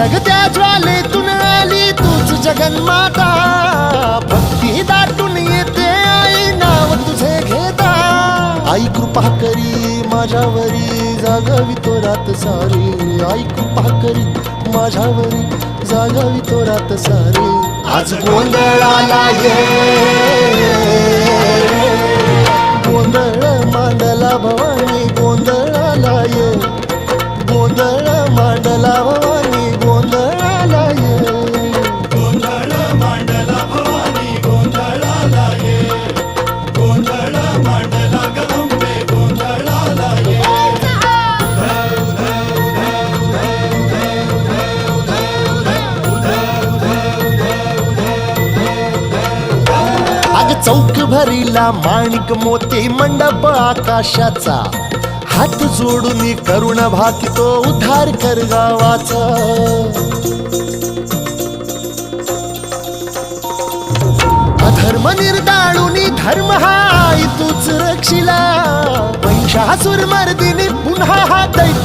जगत्या ज्वालेतून आली तूच जगन्माता, भक्ती दाटून येते आई नाव तुझे घेता. आई कृपा करी माझ्यावरी जागावी तो रात सारी, आई कृपा करी माझ्यावरी जागावी तो रात सारी. आज गोंधळाला ये, गोंधळ मांडला भवानी गोंधळाला ये, गोंधळ मांडला भवानी गोंधळाला ये. गोंधळ मांडला भवानी गोंधळाला ये, गोंधळ मांडला गंबे गोंधळाला ये. अग चौक भरीला माणिक मोती मंडप आकाशाचा, हात जोडून करुण भाकितो उद्धार कर गावाचा. अधर्म निर्दाळून धर्म हा आई तूच रक्षिला, महिषासुर मर्दिनी पुन्हा हा दैत्य